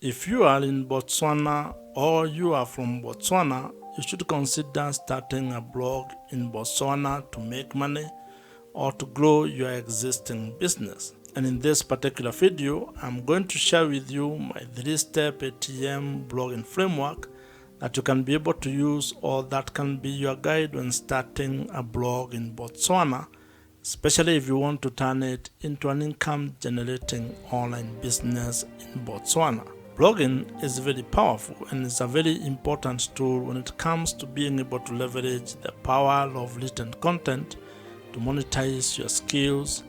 If you are in Botswana or you are from Botswana, you should consider starting a blog in Botswana to make money or to grow your existing business. And in this particular video, I'm going to share with you my 3-step ATM blogging framework that you can be able to use, or that can be your guide when starting a blog in Botswana, especially if you want to turn it into an income generating online business in Botswana. Blogging is very powerful and is a very important tool when it comes to being able to leverage the power of written content to monetize your skills,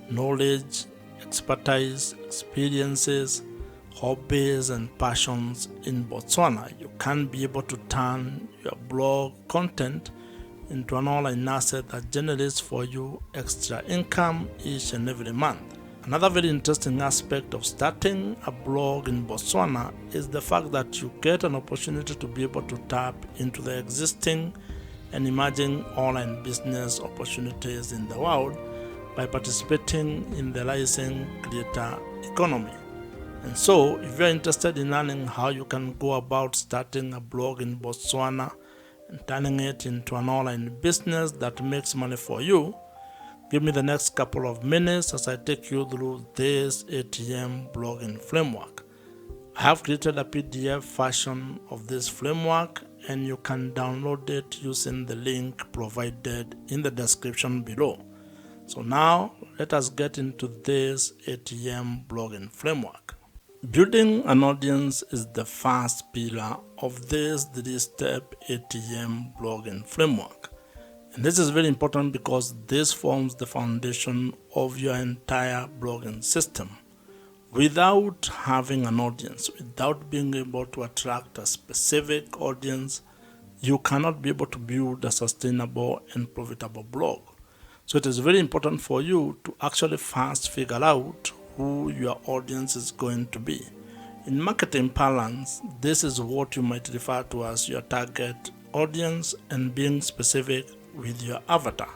knowledge, expertise, experiences, hobbies, and passions in Botswana. You can be able to turn your blog content into an online asset that generates for you extra income each and every month. Another very interesting aspect of starting a blog in Botswana is the fact that you get an opportunity to be able to tap into the existing and emerging online business opportunities in the world by participating in the rising creator economy. And so, if you're interested in learning how you can go about starting a blog in Botswana and turning it into an online business that makes money for you, give me the next couple of minutes as I take you through this ATM blogging framework. I have created a PDF version of this framework, and you can download it using the link provided in the description below. So now, let us get into this ATM blogging framework. Building an audience is the first pillar of this 3-step ATM blogging framework. And this is very important because this forms the foundation of your entire blogging system. Without having an audience, without being able to attract a specific audience, you cannot be able to build a sustainable and profitable blog. So it is very important for you to actually first figure out who your audience is going to be. In marketing parlance, this is what you might refer to as your target audience, and being specific with your avatar.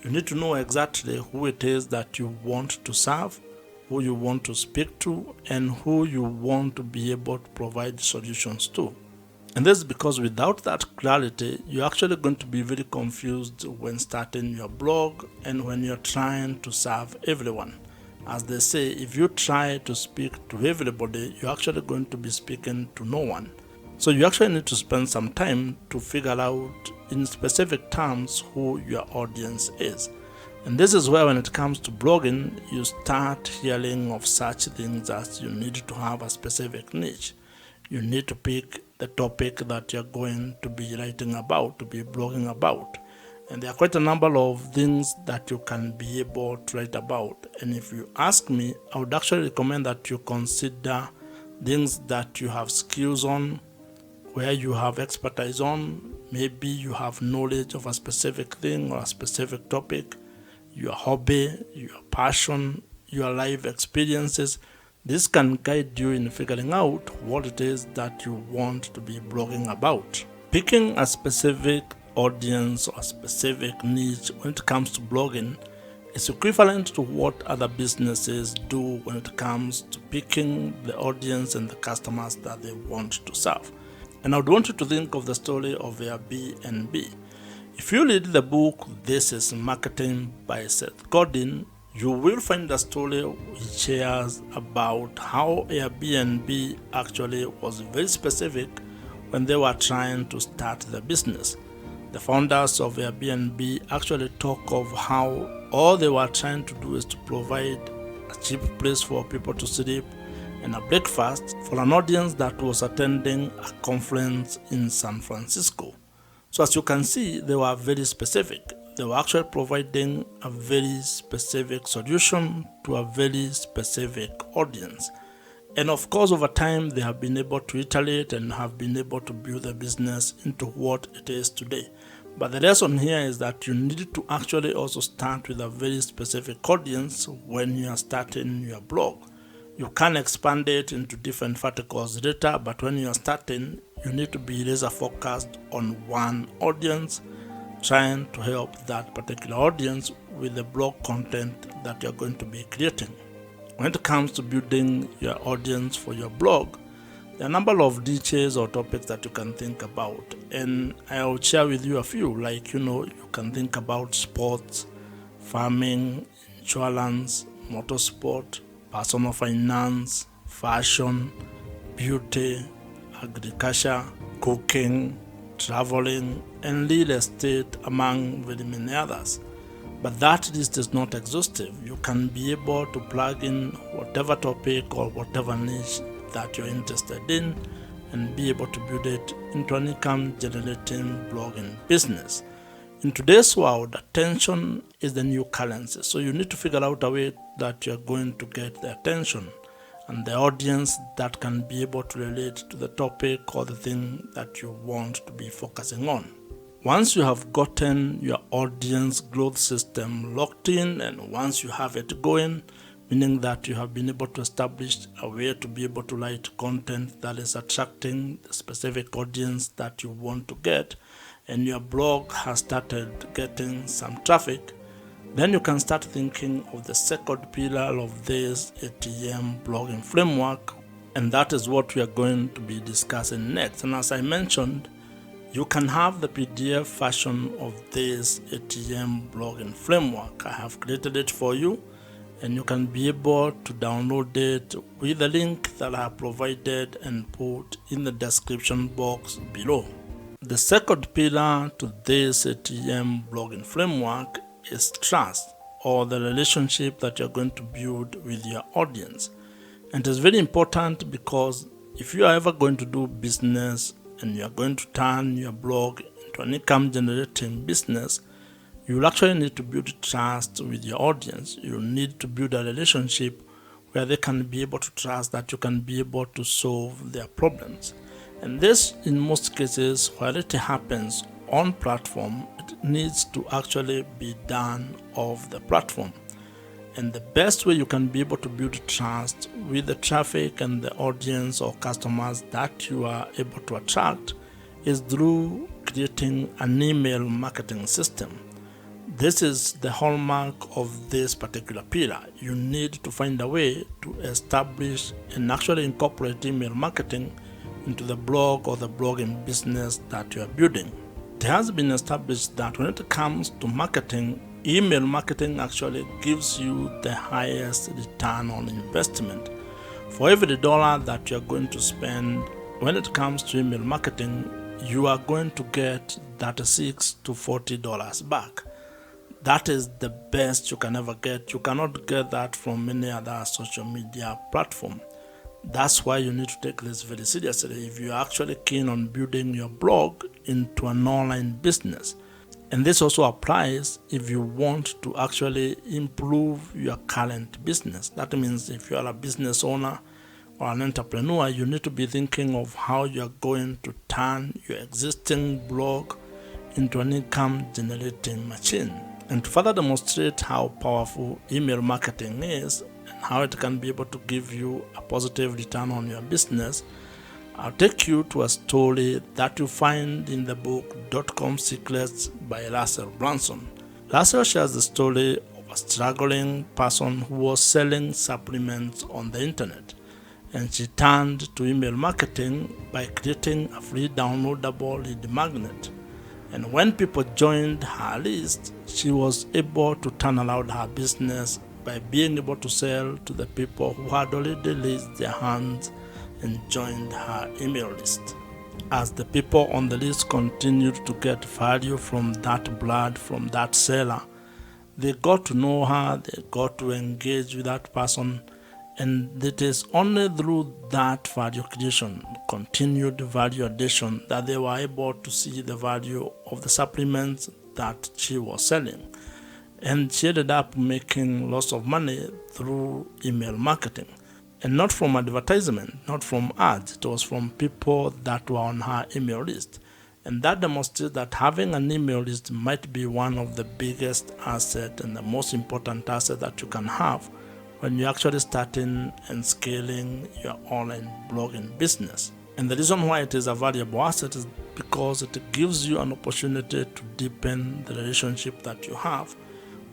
You need to know exactly who it is that you want to serve, who you want to speak to, and who you want to be able to provide solutions to. And this is because without that clarity, you're actually going to be very confused when starting your blog and when you're trying to serve everyone. As they say, if you try to speak to everybody, you're actually going to be speaking to no one. So you actually need to spend some time to figure out in specific terms who your audience is. And this is where, when it comes to blogging, you start hearing of such things as you need to have a specific niche. You need to pick the topic that you're going to be writing about, to be blogging about. And there are quite a number of things that you can be able to write about. And if you ask me, I would actually recommend that you consider things that you have skills on, where you have expertise on. Maybe you have knowledge of a specific thing or a specific topic, your hobby, your passion, your life experiences. This can guide you in figuring out what it is that you want to be blogging about. Picking a specific audience or a specific niche when it comes to blogging is equivalent to what other businesses do when it comes to picking the audience and the customers that they want to serve. And I would want you to think of the story of Airbnb. If you read the book This is Marketing by Seth Godin, you will find a story he shares about how Airbnb actually was very specific when they were trying to start the business. The founders of Airbnb actually talk of how all they were trying to do is to provide a cheap place for people to sleep and a breakfast for an audience that was attending a conference in San Francisco. So as you can see, they were very specific. They were actually providing a very specific solution to a very specific audience. And of course, over time, they have been able to iterate and have been able to build the business into what it is today. But the lesson here is that you need to actually also start with a very specific audience when you are starting your blog. You can expand it into different verticals later, but when you are starting, you need to be laser focused on one audience, trying to help that particular audience with the blog content that you're going to be creating. When it comes to building your audience for your blog, There are a number of details or topics that you can think about, and I'll share with you a few. Like, you can think about sports, farming, insurance, motorsport, personal finance, fashion, beauty, agriculture, cooking, traveling, and real estate, among very many others. But that list is not exhaustive. You can be able to plug in whatever topic or whatever niche that you're interested in and be able to build it into an income generating blogging business. In today's world, attention is the new currency. So you need to figure out a way that you're going to get the attention and the audience that can be able to relate to the topic or the thing that you want to be focusing on. Once you have gotten your audience growth system locked in, and once you have it going, meaning that you have been able to establish a way to be able to write content that is attracting the specific audience that you want to get, and your blog has started getting some traffic, then you can start thinking of the second pillar of this ATM blogging framework, and that is what we are going to be discussing next. And as I mentioned, you can have the PDF version of this ATM blogging framework. I have created it for you, and you can be able to download it with the link that I have provided and put in the description box below. The second pillar to this ATM blogging framework is trust, or the relationship that you're going to build with your audience. And it's very important because if you are ever going to do business and you are going to turn your blog into an income generating business, you will actually need to build trust with your audience. You need to build a relationship where they can be able to trust that you can be able to solve their problems. And this, in most cases, while it happens on platform, it needs to actually be done off the platform. And the best way you can be able to build trust with the traffic and the audience or customers that you are able to attract is through creating an email marketing system. This is the hallmark of this particular pillar. You need to find a way to establish and actually incorporate email marketing into the blog or the blogging business that you are building. It has been established that when it comes to marketing, email marketing actually gives you the highest return on investment. For every dollar that you're going to spend when it comes to email marketing, you are going to get $36 to $40 back. That is the best you can ever get. You cannot get that from any other social media platform. That's why you need to take this very seriously if you're actually keen on building your blog into an online business. And this also applies if you want to actually improve your current business. That means if you are a business owner or an entrepreneur, you need to be thinking of how you're going to turn your existing blog into an income generating machine. And to further demonstrate how powerful email marketing is and how it can be able to give you a positive return on your business, I'll take you to a story that you find in the book .com Secrets by Russell Brunson. Russell shares the story of a struggling person who was selling supplements on the internet, and she turned to email marketing by creating a free downloadable lead magnet. And when people joined her list, she was able to turn around her business by being able to sell to the people who had already raised their hands and joined her email list. As the people on the list continued to get value from that blood, from that seller, they got to know her, they got to engage with that person, and it is only through that value creation, continued value addition, that they were able to see the value of the supplements that she was selling. And she ended up making lots of money through email marketing. And not from advertisement, not from ads. It was from people that were on her email list. And that demonstrates that having an email list might be one of the biggest assets and the most important asset that you can have when you're actually starting and scaling your online blogging business. And the reason why it is a valuable asset is because it gives you an opportunity to deepen the relationship that you have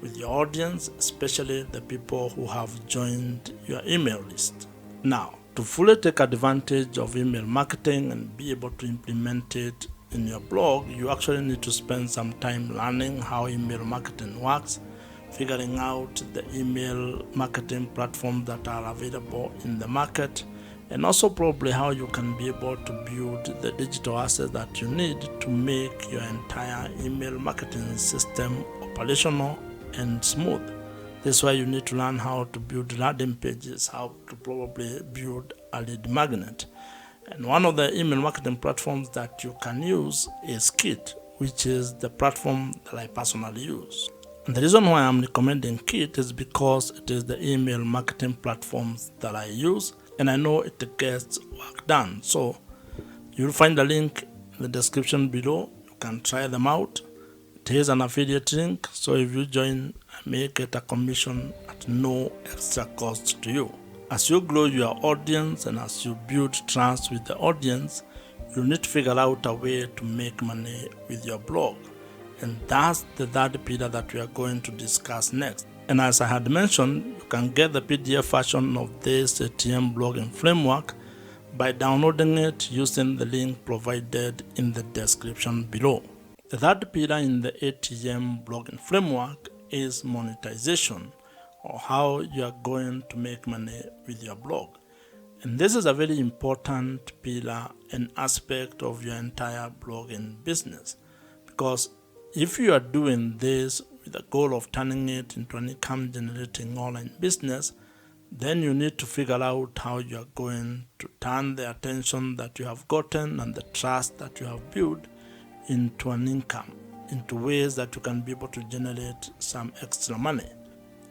with your audience, especially the people who have joined your email list. Now, to fully take advantage of email marketing and be able to implement it in your blog, you actually need to spend some time learning how email marketing works, figuring out the email marketing platforms that are available in the market, and also probably how you can be able to build the digital assets that you need to make your entire email marketing system operational and smooth. This is why you need to learn how to build landing pages, how to probably build a lead magnet. And one of the email marketing platforms that you can use is Kit, which is the platform that I personally use. And the reason why I'm recommending Kit is because it is the email marketing platforms that I use, and I know it gets work done. So you'll find a link in the description below. You can try them out. It is an affiliate link, so if you join, I may get a commission at no extra cost to you. As you grow your audience and as you build trust with the audience, you need to figure out a way to make money with your blog. And that's the third pillar that we are going to discuss next. And as I had mentioned, you can get the PDF version of this ATM blogging framework by downloading it using the link provided in the description below. The third pillar in the ATM blogging framework is monetization, or how you are going to make money with your blog. And this is a very important pillar and aspect of your entire blogging business, because if you are doing this with the goal of turning it into an income generating online business, then you need to figure out how you are going to turn the attention that you have gotten and the trust that you have built into an income, into ways that you can be able to generate some extra money.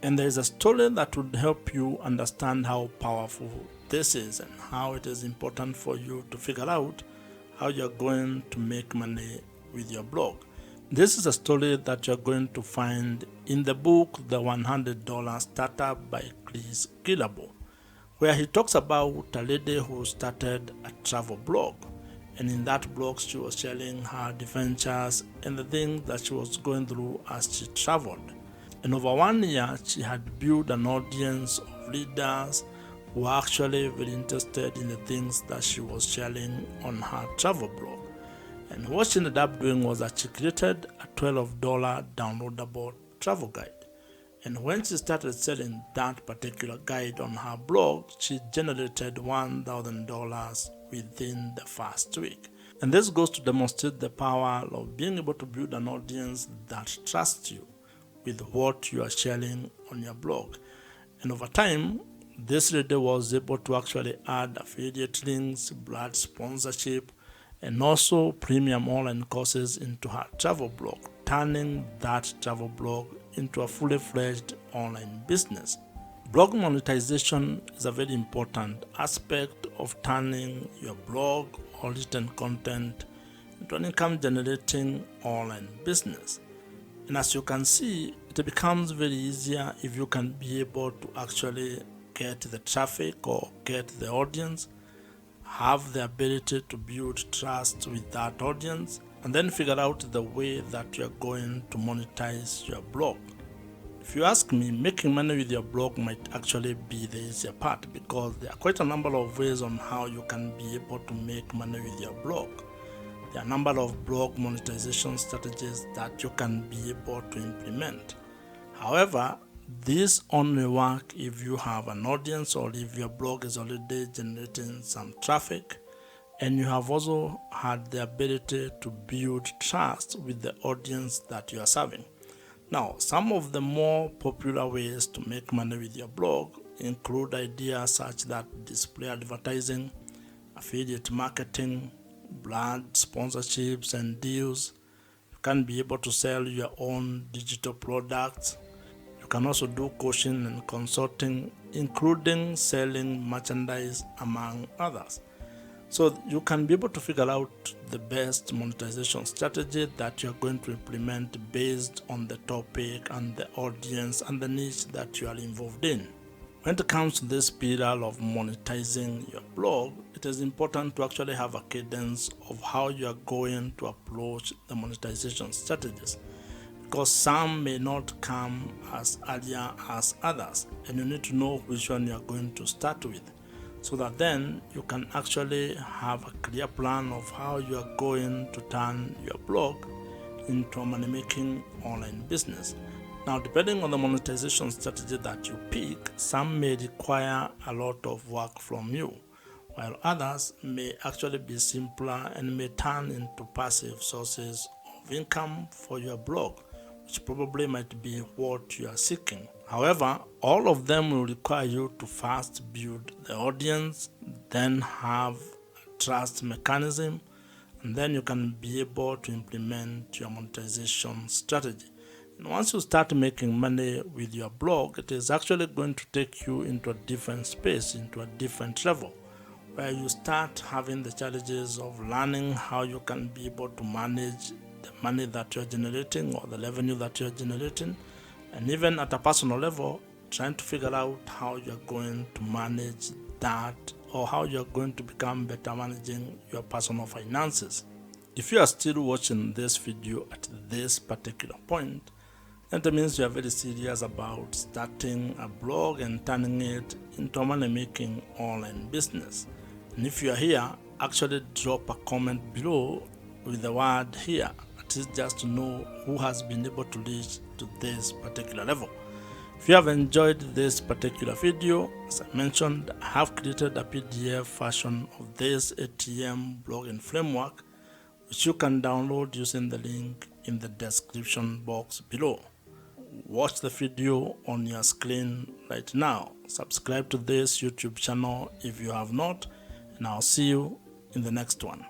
And there is a story that would help you understand how powerful this is and how it is important for you to figure out how you're going to make money with your blog. This is a story that you're going to find in the book, The $100 Startup by Chris Gillable, where he talks about a lady who started a travel blog. And in that blog, she was sharing her adventures and the things that she was going through as she traveled. And over 1 year, she had built an audience of readers who were actually very interested in the things that she was sharing on her travel blog. And what she ended up doing was that she created a $12 downloadable travel guide. And when she started selling that particular guide on her blog, she generated $1,000 within the first week. And this goes to demonstrate the power of being able to build an audience that trusts you with what you are sharing on your blog. And over time, this lady was able to actually add affiliate links, brand sponsorship, and also premium online courses into her travel blog, turning that travel blog into a fully fledged online business. Blog monetization is a very important aspect of turning your blog or written content into an income generating online business. And as you can see, it becomes very easier if you can be able to actually get the traffic or get the audience, have the ability to build trust with that audience, and then figure out the way that you're going to monetize your blog. If you ask me, making money with your blog might actually be the easier part, because there are quite a number of ways on how you can be able to make money with your blog. There are a number of blog monetization strategies that you can be able to implement. However, these only work if you have an audience or if your blog is already generating some traffic and you have also had the ability to build trust with the audience that you are serving. Now, some of the more popular ways to make money with your blog include ideas such that display advertising, affiliate marketing, brand sponsorships and deals. You can be able to sell your own digital products. You can also do coaching and consulting, including selling merchandise, among others. So you can be able to figure out the best monetization strategy that you're going to implement based on the topic and the audience and the niche that you are involved in. When it comes to this pillar of monetizing your blog, it is important to actually have a cadence of how you are going to approach the monetization strategies, because some may not come as earlier as others, and you need to know which one you are going to start with. so that then you can actually have a clear plan of how you are going to turn your blog into a money-making online business. Now, depending on the monetization strategy that you pick, some may require a lot of work from you, while others may actually be simpler and may turn into passive sources of income for your blog, which probably might be what you are seeking. However, all of them will require you to first build the audience, then have a trust mechanism, and then you can be able to implement your monetization strategy. And once you start making money with your blog, it is actually going to take you into a different space, into a different level, where you start having the challenges of learning how you can be able to manage the money that you're generating or the revenue that you're generating, and even at a personal level, trying to figure out how you're going to manage that, or how you're going to become better managing your personal finances. If you are still watching this video at this particular point, then it means you are very serious about starting a blog and turning it into a money-making online business. And if you are here, actually drop a comment below with the word "here." It is just to know who has been able to reach to this particular level. If you have enjoyed this particular video, as I mentioned, I have created a PDF version of this ATM blogging framework, which you can download using the link in the description box below. Watch the video on your screen right now. Subscribe to this YouTube channel if you have not, and I'll see you in the next one.